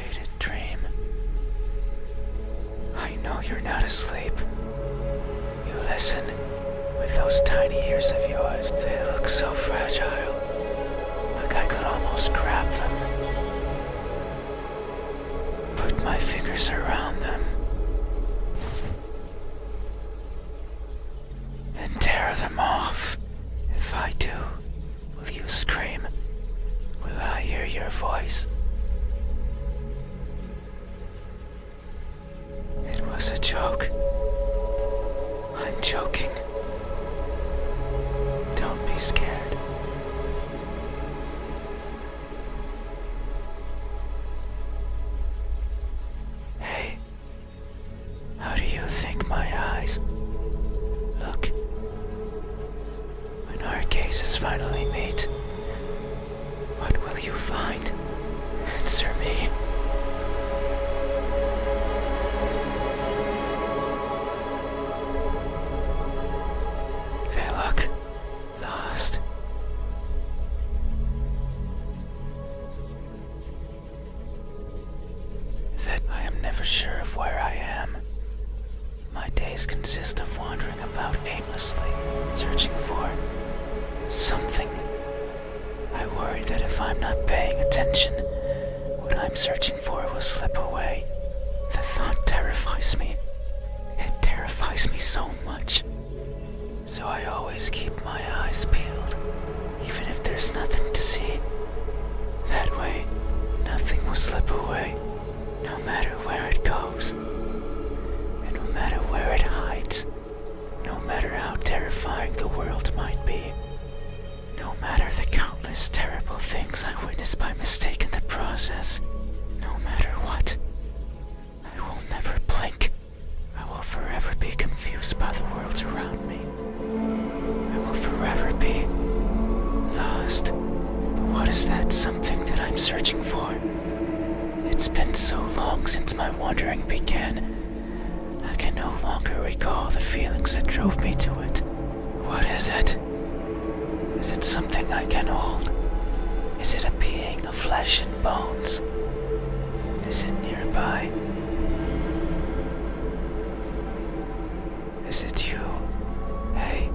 faded dream. I know you're not asleep. You listen with those tiny ears of yours. They look so fragile, like I could almost grab them. Put my fingers around them and tear them off. If I do, will you scream? Will I hear your voice? It was a joke. I'm joking. Don't be scared. Hey, how do you think my eyes look when our gazes finally meet? What will you find? Answer me. They look lost. That I am never sure of where I am. My days consist of wandering about aimlessly, searching for something. I worry that if I'm not paying attention, what I'm searching for will slip away. The thought terrifies me. It terrifies me so much. So I always keep my eyes peeled, even if there's nothing to see. That way, nothing will slip away, no matter where it goes. And no matter where it hides, no matter how terrifying the world might be. No matter the countless terrible things I witnessed by mistake in the process, no matter what, I will never blink. I will forever be confused by the worlds around me. I will forever be lost. But what is that something that I'm searching for? It's been so long since my wandering began. I can no longer recall the feelings that drove me to it. What is it? Is it something I can hold? Is it a being of flesh and bones? Is it nearby? Is it you? Hey,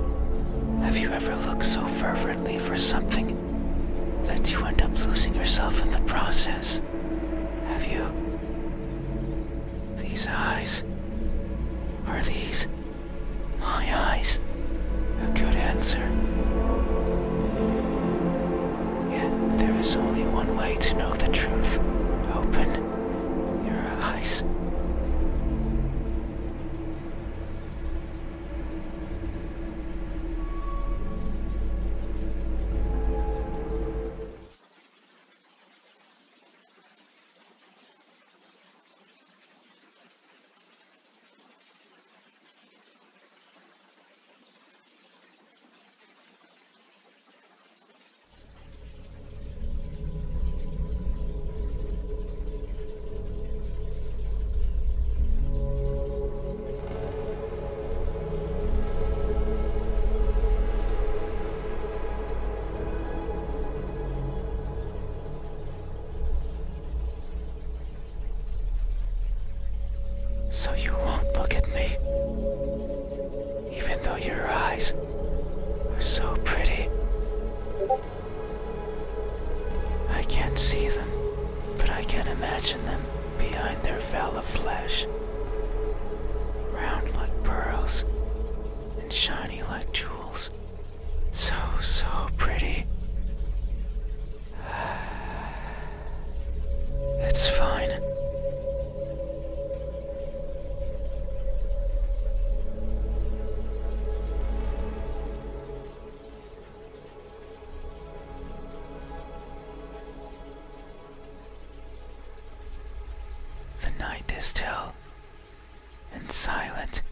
have you ever looked so fervently for something that you end up losing yourself in the process? Have you? These eyes, are these my eyes? A good answer. Yet there is only one way to know the truth. Open your eyes. So you won't look at me, even though your eyes are so pretty. I can't see them, but I can imagine them behind their veil of flesh, round like pearls and shiny like jewels. So pretty. It's fine. The night is still and silent.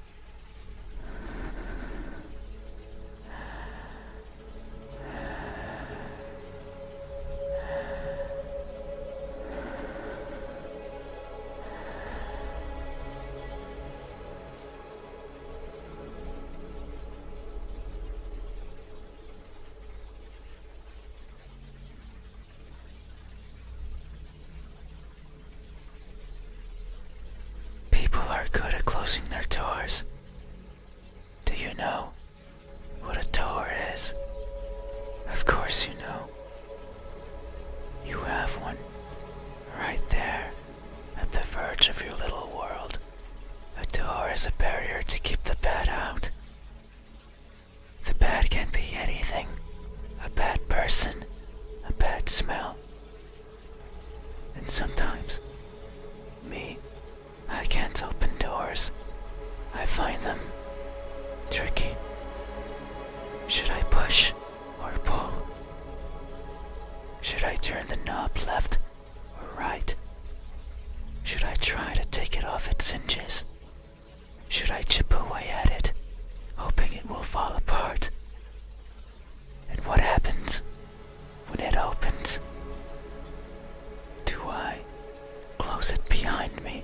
closing their doors. Do you know what a door is? Of course you know. You have one right there at the verge of your little world. A door is a barrier to keep the bad out. The bad can be anything. A bad person, a bad smell. And sometimes, I can't open doors. I find them tricky. Should I push or pull? Should I turn the knob left or right? Should I try to take it off its hinges? Should I chip away at it, hoping it will fall apart? And what happens when it opens? Do I close it behind me?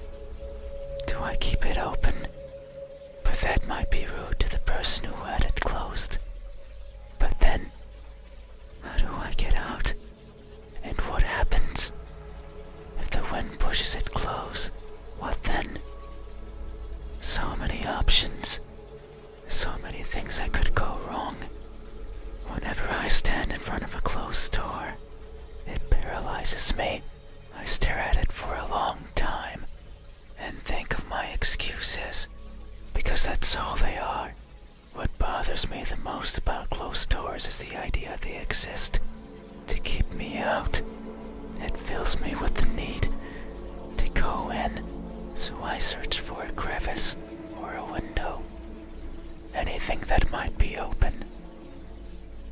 Do I keep it open? But that might be rude to the person who had it closed. But then, how do I get out? And what happens if the wind pushes it close? What then? So many options. So many things that could go wrong. Whenever I stand in front of a closed door, it paralyzes me. I stare at it for a long time and think of my excuses, because that's all they are. What bothers me the most about closed doors is the idea they exist to keep me out. It fills me with the need to go in, so I search for a crevice or a window. Anything that might be open.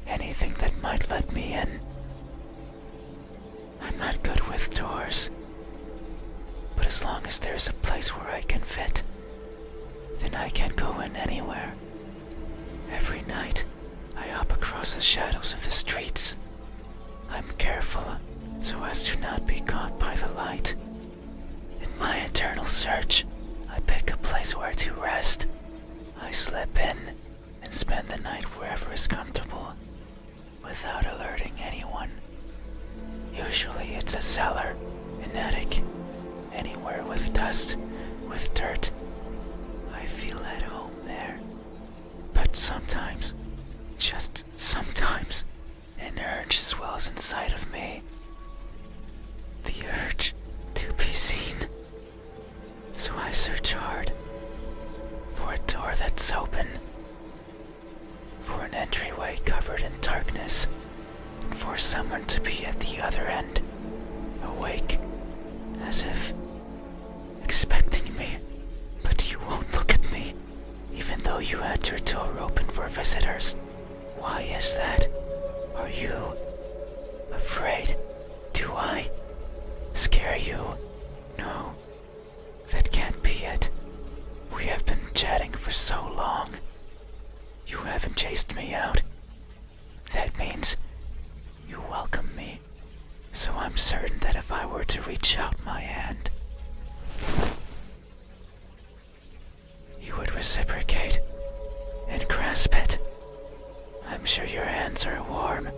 Anything that might let me in. I'm not good with doors, but as long as there's a place where I can fit, then I can go in anywhere. Every night, I hop across the shadows of the streets. I'm careful so as to not be caught by the light. In my eternal search, I pick a place where to rest. I slip in and spend the night wherever is comfortable, without alerting anyone. Usually it's a cellar, an attic, anywhere with dust, with dirt. I feel at home there. But sometimes, just sometimes, an urge swells inside of me. The urge to be seen. So I search hard for a door that's open, for an entryway covered in darkness, and for someone to be at the other end, awake, as if expecting me. But you won't look at me, even though you had your door open for visitors. Why is that? Are you afraid? Do I scare you? No, that can't be it. We have been chatting for so long. You haven't chased me out. That means you welcome me. So I'm certain that if I were to reach out my hand, you would reciprocate and grasp it. I'm sure your hands are warm,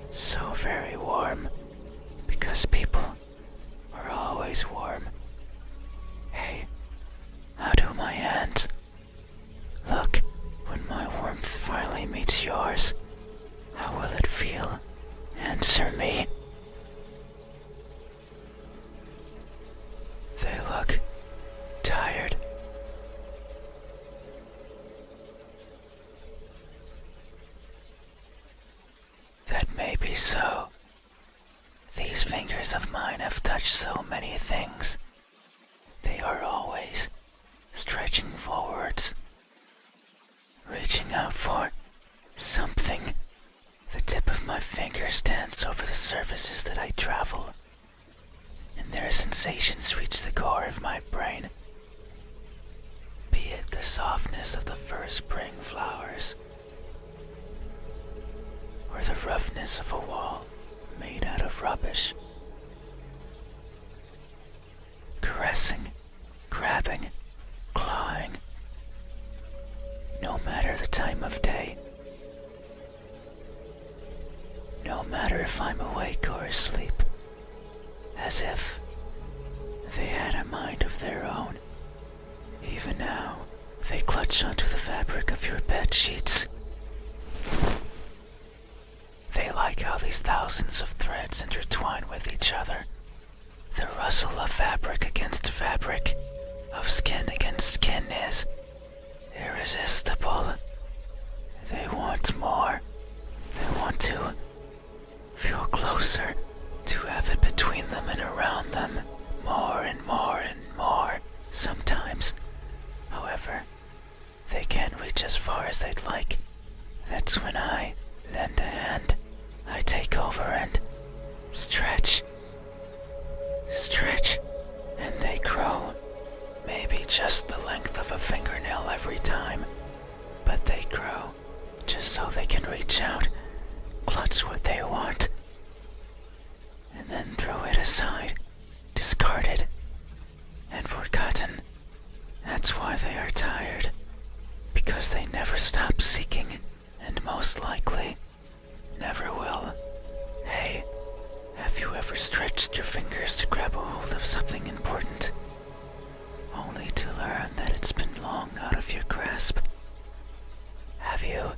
so very warm, because people are always warm. Hey, how do my hands look when my warmth finally meets yours? How will it feel? Answer me. They look tired. That may be so. These fingers of mine have touched so many things. They are always stretching forwards, reaching out for something. The tip of my fingers dance over the surfaces that I travel, and their sensations reach the core of my brain. Be it the softness of the first spring flowers, or the roughness of a wall made out of rubbish. Caressing, grabbing, clawing. No matter the time of day. No matter if I'm awake or asleep. As if they had a mind of their own. Even Even now, they clutch onto the fabric of your bed sheets. They like how these thousands of threads intertwine with each other. The rustle of fabric against fabric, of skin against skin is irresistible. They want more. They want to feel closer, to have it between them and around them, more and more and more. Sometimes, however, they can't reach as far as they'd like. That's when I lend a hand. I take over and stretch, and they grow. Maybe just the length of a fingernail every time, but they grow, just so they can reach out, clutch what they want, and then throw it aside, discarded, and forgotten. That's why they are tired, because they never stop seeking, and most likely, never will. Hey, have you ever stretched your fingers to grab a hold of something important, only to learn that it's been long out of your grasp? Have you?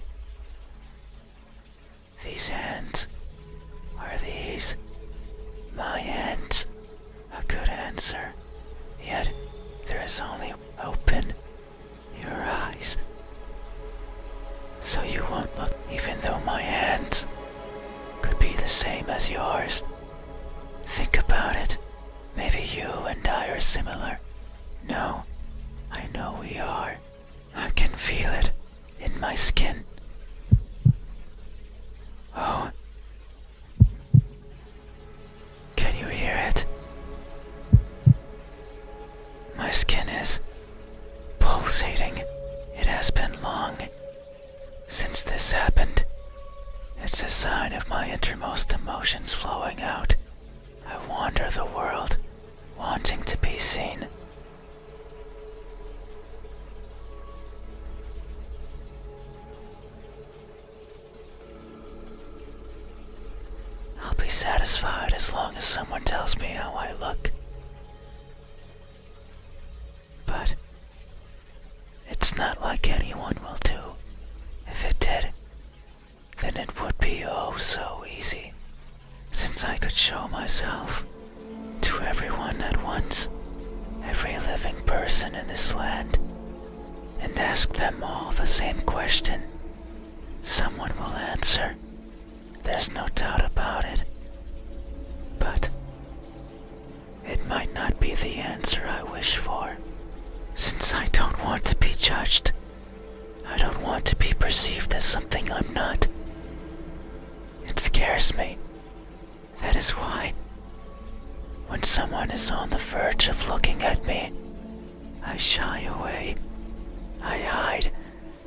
These hands, are these my hands? A good answer. Yet, there is only open your eyes. So you won't look, even though my hands could be the same as yours. Think about it. Maybe you and I are similar. No, I know we are. I can feel it in my skin. Oh. Can you hear it? My skin is pulsating. It has been long since this happened. It's a sign of my innermost emotions flowing out. I wander the world, wanting to be seen. I'll be satisfied as long as someone tells me how I look. But it's not like anyone will do. If it did, then it would be oh so easy, since I could show myself to everyone at once, every living person in this land, and ask them all the same question. Someone will answer. There's no doubt about it. But it might not be the answer I wish for, since I don't want to be judged. I don't want to be perceived as something I'm not. It scares me. That is why, when someone is on the verge of looking at me, I shy away. I hide,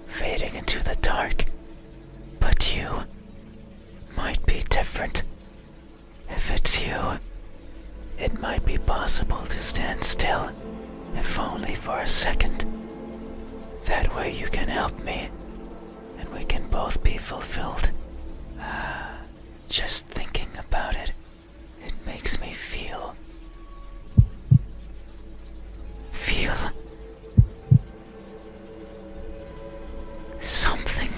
fading into the dark. But you might be different. If it's you, it might be possible to stand still, if only for a second. That way you can help me, and we can both be fulfilled. Just thinking about it, it makes me feel something.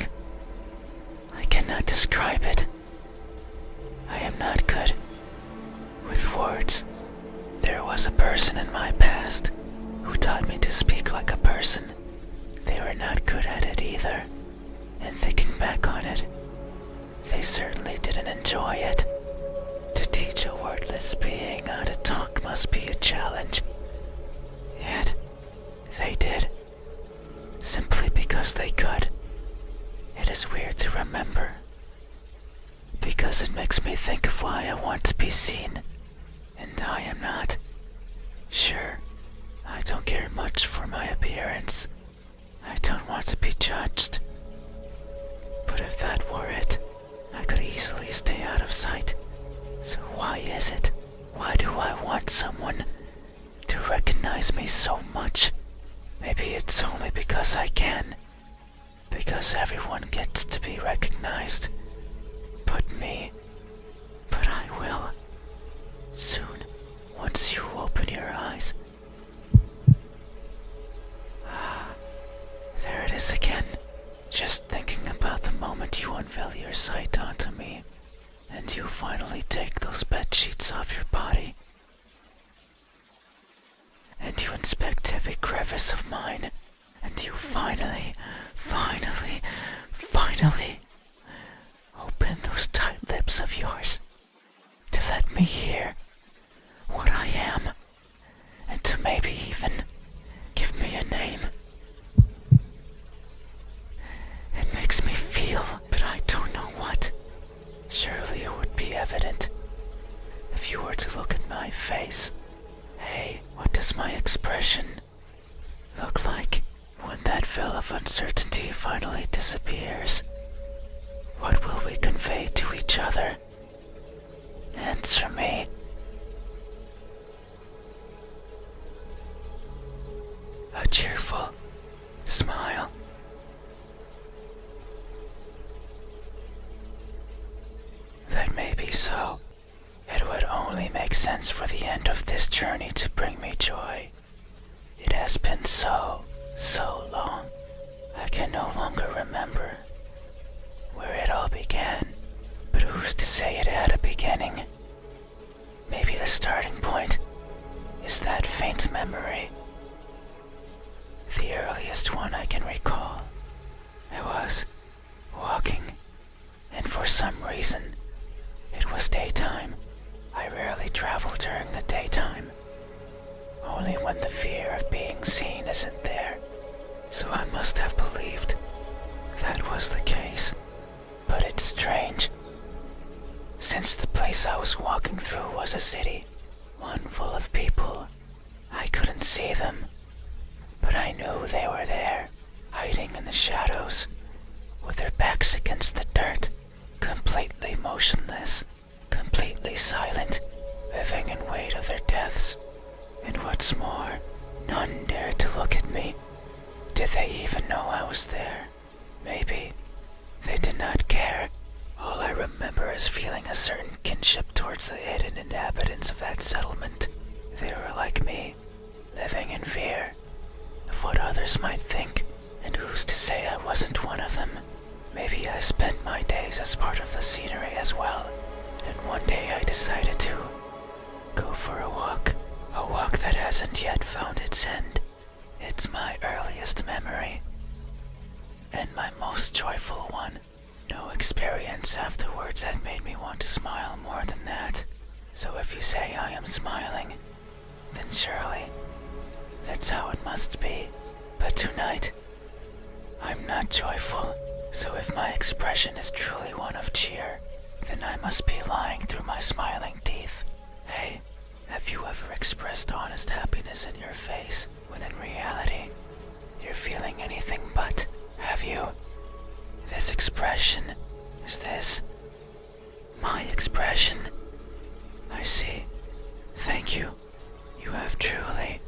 I cannot describe it. I am not good with words. There was a person in my past who taught me to speak like a person. They were not good at it either, and thinking back on it, they certainly didn't enjoy it. To teach a wordless being how to talk must be a challenge. Yet, they did, simply because they could. It is weird to remember, because it makes me think of why I want to be seen, and I am not. Sure, I don't care much for my appearance. I don't want to be judged. But if that were it, I could easily stay out of sight. So why is it? Why do I want someone to recognize me so much? Maybe it's only because I can. Because everyone gets to be recognized. But me. But I will. Soon, once you open your eyes. sight onto me, and you finally take those bed sheets off your body, and you inspect every crevice of mine, and you finally open those tight lips of yours to let me hear what I am, and to maybe even give me a name. It makes me feel, but I don't know what. Surely it would be evident if you were to look at my face. Hey, what does my expression look like when that veil of uncertainty finally disappears? What will we convey to each other? Answer me. A cheerful smile. That may be so. It would only make sense for the end of this journey to bring me joy. It has been so long. I can no longer remember where it all began. But who's to say it had a beginning? Maybe the starting point is that faint memory. The earliest one I can recall. I was walking, and for some reason, it was daytime. I rarely travel during the daytime, only when the fear of being seen isn't there. So I must have believed that was the case. But it's strange. Since the place I was walking through was a city, one full of people, I couldn't see them, but I knew they were there, hiding in the shadows, with their backs against the dirt, completely motionless, completely silent, living in wait of their deaths. And what's more, none dared to look at me. Did they even know I was there? Maybe they did not care. All I remember is feeling a certain kinship towards the hidden inhabitants of that settlement. They were like me, living in fear of what others might think, and who's to say I wasn't one of them? Maybe I spent my days as part of the scenery as well, and one day I decided to go for a walk that hasn't yet found its end. It's my earliest memory, and my most joyful one. No experience afterwards had made me want to smile more than that. So if you say I am smiling, then surely that's how it must be. But tonight, I'm not joyful. So if my expression is truly one of cheer, then I must be lying through my smiling teeth. Hey, have you ever expressed honest happiness in your face when in reality you're feeling anything but? Have you? This expression, is this my expression? I see. Thank you. You have truly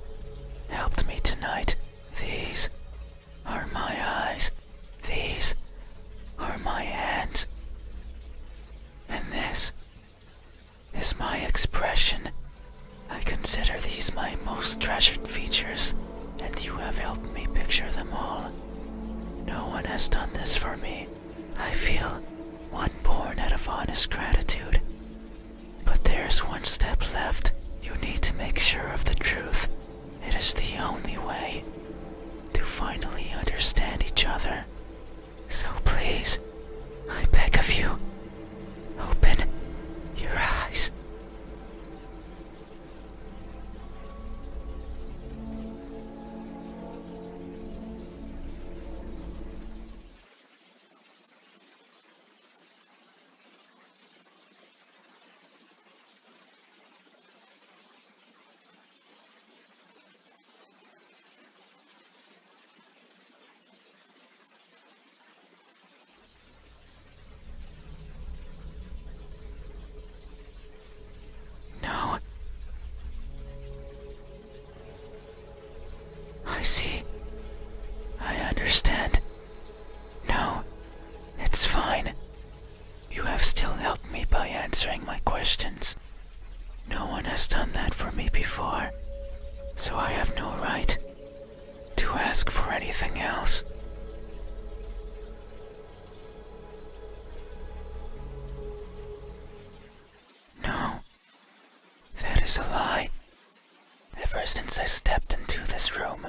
helped me tonight. These are my eyes. These are my hands. And this is my expression. I consider these my most treasured features, and you have helped me picture them all. No one has done this for me. I feel one born out of honest gratitude. But there's one step left. You need to make sure of the truth. It is the only way to finally understand each other. So please, I beg of you, open your eyes. No. I see. I understand. No, it's fine. You have still helped me by answering my questions. No one has done that for me before, so I have no right to ask for anything else. ever since I stepped into this room.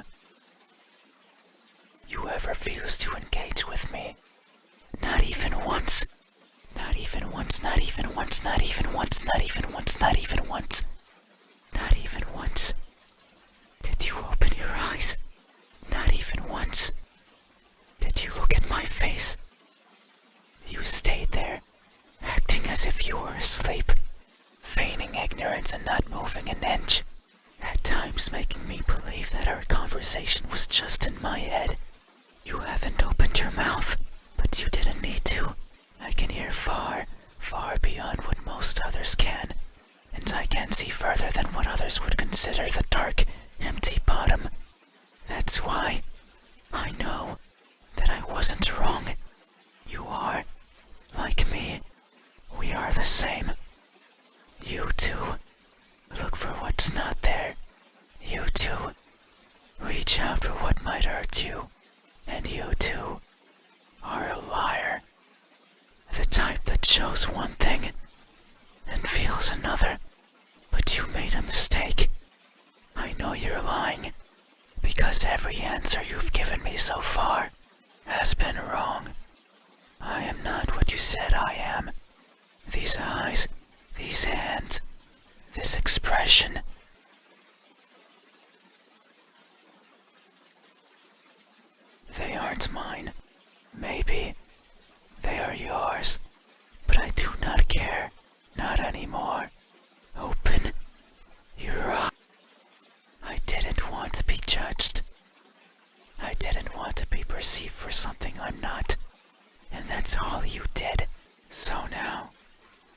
You have refused to engage with me. Not even once. Not even once, not even once, not even once, not even once, not even once. Not even once. Did you open your eyes? Not even once. Did you look at my face? You stayed there, acting as if you were asleep, feigning ignorance and not moving an inch, at times making me believe that our conversation was just in my head. You haven't opened your mouth, but you didn't need to. I can hear far, far beyond what most others can, and I can see further than what others would consider the dark, empty bottom. That's why I know that I wasn't wrong. You are, like me. We are the same. You too look for what's not there. You too reach out for what might hurt you. And you too are a liar. The type that shows one thing and feels another. But you made a mistake. I know you're lying, because every answer you've given me so far has been wrong. I am not what you said I am. These eyes, these hands, this expression. They aren't mine. Maybe they are yours, but I do not care. Not anymore. Open your eyes. I didn't want to be judged. I didn't want to be perceived for something I'm not. And that's all you did. So now,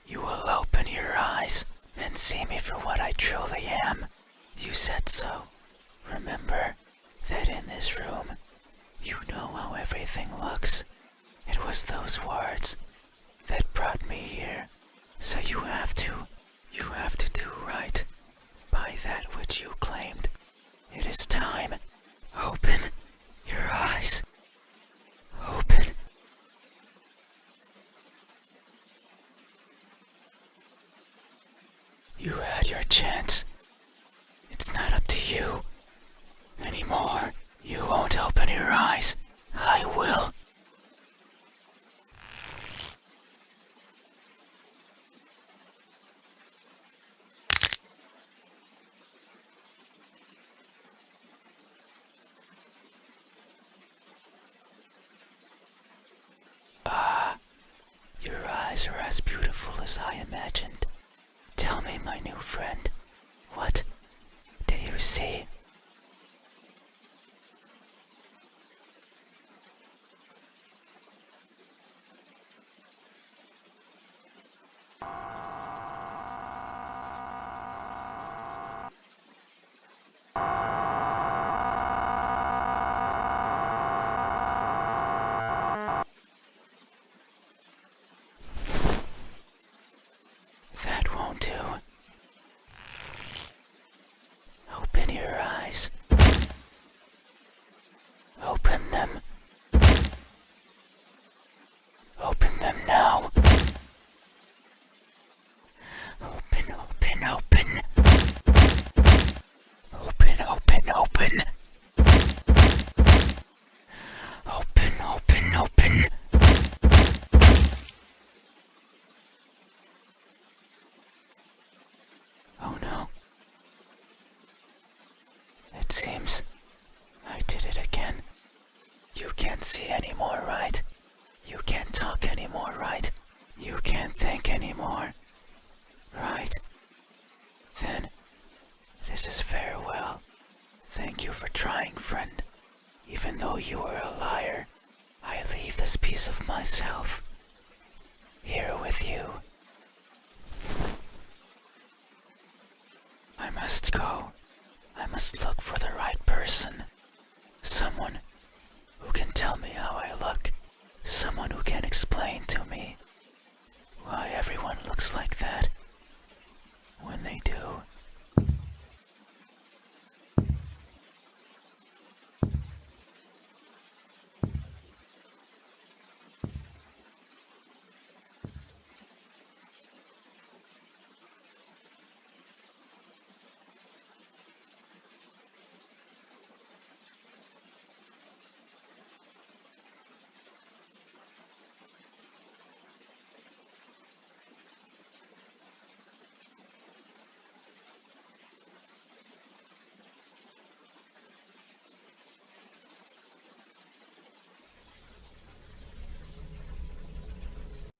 you will open your eyes and see me for what I truly am. You said so. Remember that in this room, you know how everything looks. It was those words that brought me here. So you have to do right by that which you claimed. It is time. Open your eyes. Open. You had your chance. It's not up to you anymore. You won't open your eyes. I will. Your eyes are as beautiful as I imagined. Tell me, my new friend, what do you see? That won't do. Open your eyes. Open them. Open them now. Open, open, open. Open, open, open. Open, open, open. Oh no. It seems I did it again. You can't see anymore, right? You can't talk anymore, right? You can't think anymore, right? Then, this is farewell. Thank you for trying, friend. Even though you are a liar, I leave this piece of myself here with you. I must go. I must look for the right person. Someone who can tell me how I look. Someone who can explain to me why everyone looks like that when they do.